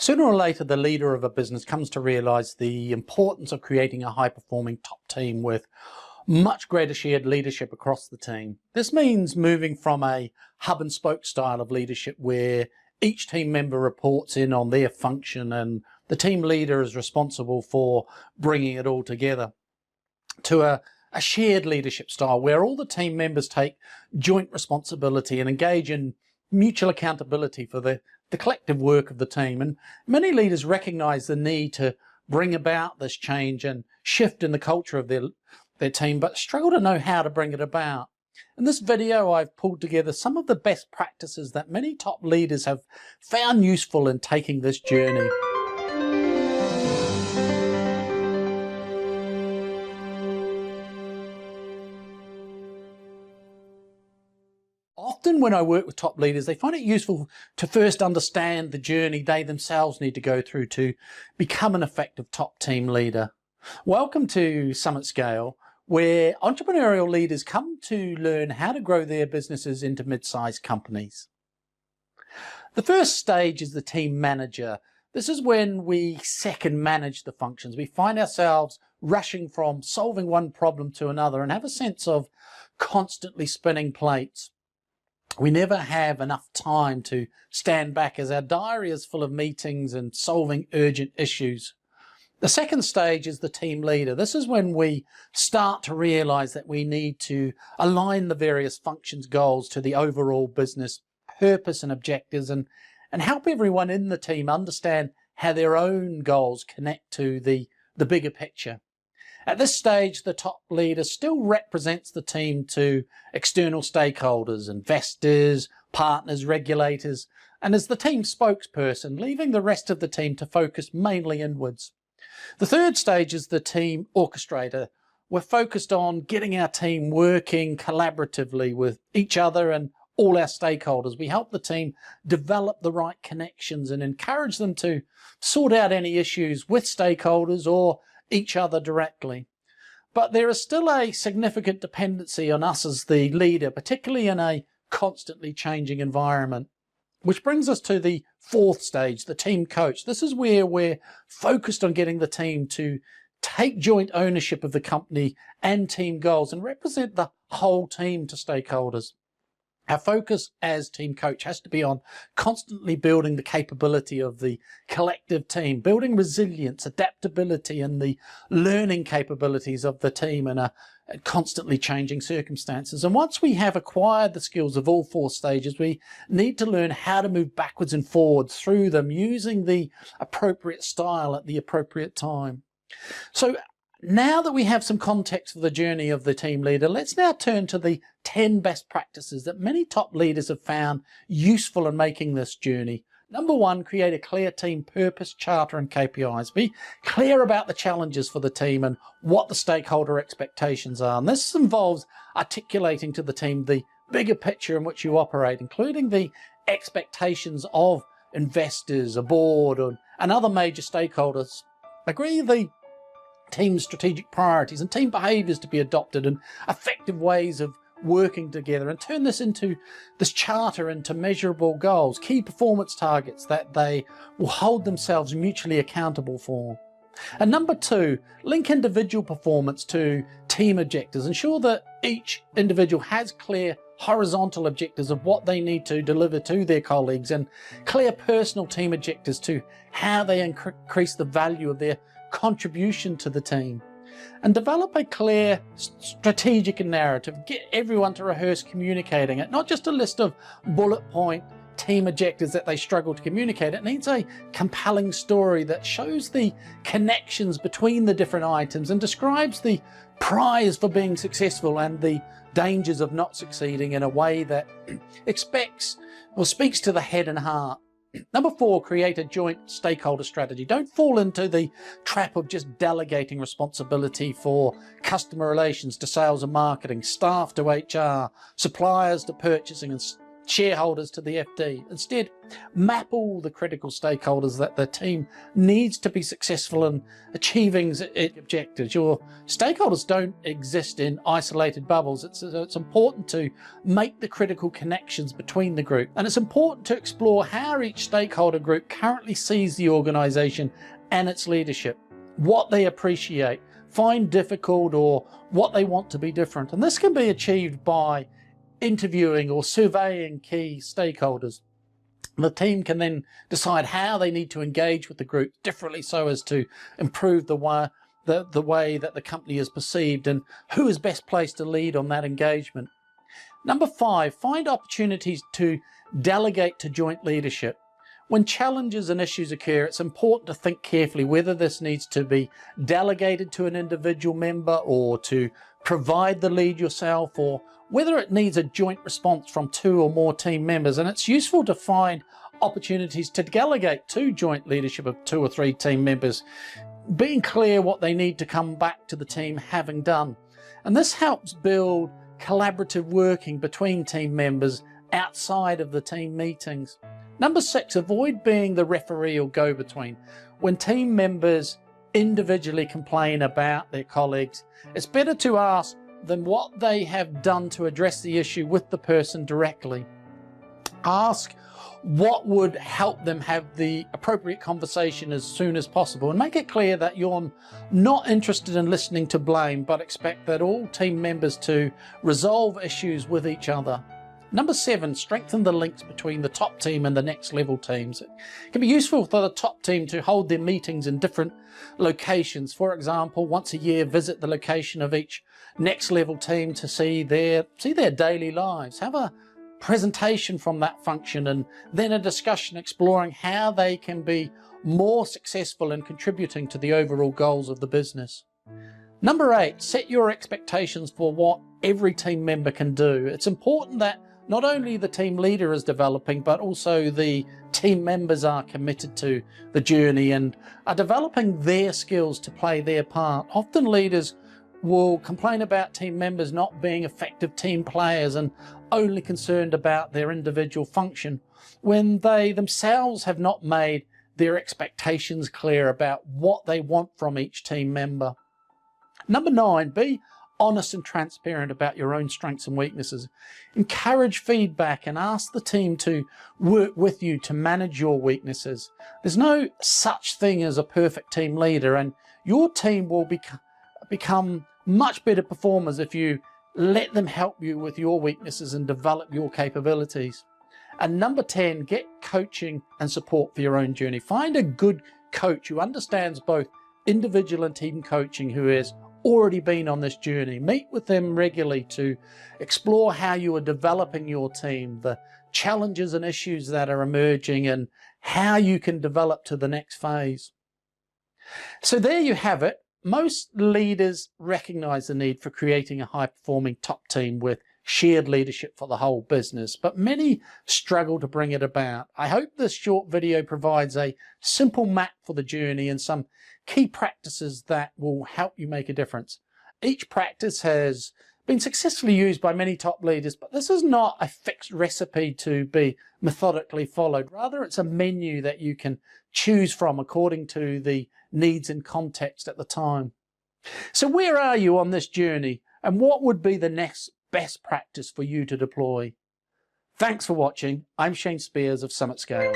Sooner or later, the leader of a business comes to realize the importance of creating a high-performing top team with much greater shared leadership across the team. This means moving from a hub and spoke style of leadership where each team member reports in on their function and the team leader is responsible for bringing it all together, to a shared leadership style where all the team members take joint responsibility and engage in mutual accountability for the collective work of the team. And many leaders recognize the need to bring about this change and shift in the culture of their team, but struggle to know how to bring it about. In this video, I've pulled together some of the best practices that many top leaders have found useful in taking this journey. Often when I work with top leaders, they find it useful to first understand the journey they themselves need to go through to become an effective top team leader. Welcome to Summit Scale, where entrepreneurial leaders come to learn how to grow their businesses into mid-sized companies. The first stage is the team manager. This is when we second manage the functions. We find ourselves rushing from solving one problem to another and have a sense of constantly spinning plates. We never have enough time to stand back as our diary is full of meetings and solving urgent issues. The second stage is the team leader. This is when we start to realize that we need to align the various functions' goals to the overall business purpose and objectives and help everyone in the team understand how their own goals connect to the bigger picture. At this stage, the top leader still represents the team to external stakeholders, investors, partners, regulators, and is the team spokesperson, leaving the rest of the team to focus mainly inwards. The third stage is the team orchestrator. We're focused on getting our team working collaboratively with each other and all our stakeholders. We help the team develop the right connections and encourage them to sort out any issues with stakeholders or each other directly. But there is still a significant dependency on us as the leader, particularly in a constantly changing environment. Which brings us to the fourth stage, the team coach. This is where we're focused on getting the team to take joint ownership of the company and team goals and represent the whole team to stakeholders. Our focus as team coach has to be on constantly building the capability of the collective team, building resilience, adaptability, and the learning capabilities of the team in a constantly changing circumstances. And once we have acquired the skills of all four stages, we need to learn how to move backwards and forwards through them using the appropriate style at the appropriate time. So now that we have some context for the journey of the team leader, let's now turn to the 10 best practices that many top leaders have found useful in making this journey. Number one, create a clear team purpose, charter, and KPIs. Be clear about the challenges for the team and what the stakeholder expectations are. And this involves articulating to the team the bigger picture in which you operate, including the expectations of investors, a board, and other major stakeholders. Agree the team's strategic priorities and team behaviours to be adopted and effective ways of working together, and turn this charter into measurable goals, key performance targets that they will hold themselves mutually accountable for. And number two, link individual performance to team objectives. Ensure that each individual has clear horizontal objectives of what they need to deliver to their colleagues and clear personal team objectives to how they increase the value of their contribution to the team. And develop a clear strategic narrative. Get everyone to rehearse communicating it, not just a list of bullet point team objectives that they struggle to communicate. It needs a compelling story that shows the connections between the different items and describes the prize for being successful and the dangers of not succeeding in a way that expects or speaks to the head and heart. Number four, create a joint stakeholder strategy. Don't fall into the trap of just delegating responsibility for customer relations to sales and marketing, staff to HR, suppliers to purchasing, and shareholders to the FD. Instead, map all the critical stakeholders that the team needs to be successful in achieving its objectives. Your stakeholders don't exist in isolated bubbles. It's important to make the critical connections between the group. And it's important to explore how each stakeholder group currently sees the organisation and its leadership, what they appreciate, find difficult, or what they want to be different. And this can be achieved by interviewing or surveying key stakeholders. The team can then decide how they need to engage with the group differently so as to improve the way that the company is perceived and who is best placed to lead on that engagement. Number 5, find opportunities to delegate to joint leadership. When challenges and issues occur, it's important to think carefully whether this needs to be delegated to an individual member or to provide the lead yourself, or whether it needs a joint response from 2 or more team members. And it's useful to find opportunities to delegate to joint leadership of 2 or 3 team members, being clear what they need to come back to the team having done. And this helps build collaborative working between team members outside of the team meetings. Number 6, avoid being the referee or go-between. When team members individually complain about their colleagues, it's better to ask them what they have done to address the issue with the person directly. Ask what would help them have the appropriate conversation as soon as possible, and make it clear that you're not interested in listening to blame, but expect that all team members to resolve issues with each other. Number 7, strengthen the links between the top team and the next level teams. It can be useful for the top team to hold their meetings in different locations. For example, once a year, visit the location of each next level team to see their daily lives. Have a presentation from that function, and then a discussion exploring how they can be more successful in contributing to the overall goals of the business. Number 8, set your expectations for what every team member can do. It's important that not only the team leader is developing, but also the team members are committed to the journey and are developing their skills to play their part. Often leaders will complain about team members not being effective team players and only concerned about their individual function, when they themselves have not made their expectations clear about what they want from each team member. Number 9, be honest and transparent about your own strengths and weaknesses. Encourage feedback and ask the team to work with you to manage your weaknesses. There's no such thing as a perfect team leader, and your team will become much better performers if you let them help you with your weaknesses and develop your capabilities. And number 10, get coaching and support for your own journey. Find a good coach who understands both individual and team coaching, who has already been on this journey. Meet with them regularly to explore how you are developing your team, the challenges and issues that are emerging, and how you can develop to the next phase. So there you have it. Most leaders recognize the need for creating a high-performing top team with shared leadership for the whole business, but many struggle to bring it about. I hope this short video provides a simple map for the journey and some key practices that will help you make a difference. Each practice has been successfully used by many top leaders, but this is not a fixed recipe to be methodically followed. Rather, it's a menu that you can choose from according to the needs and context at the time. So where are you on this journey, and what would be the next best practice for you to deploy? Thanks for watching. I'm Shane Spears of Summit Scale.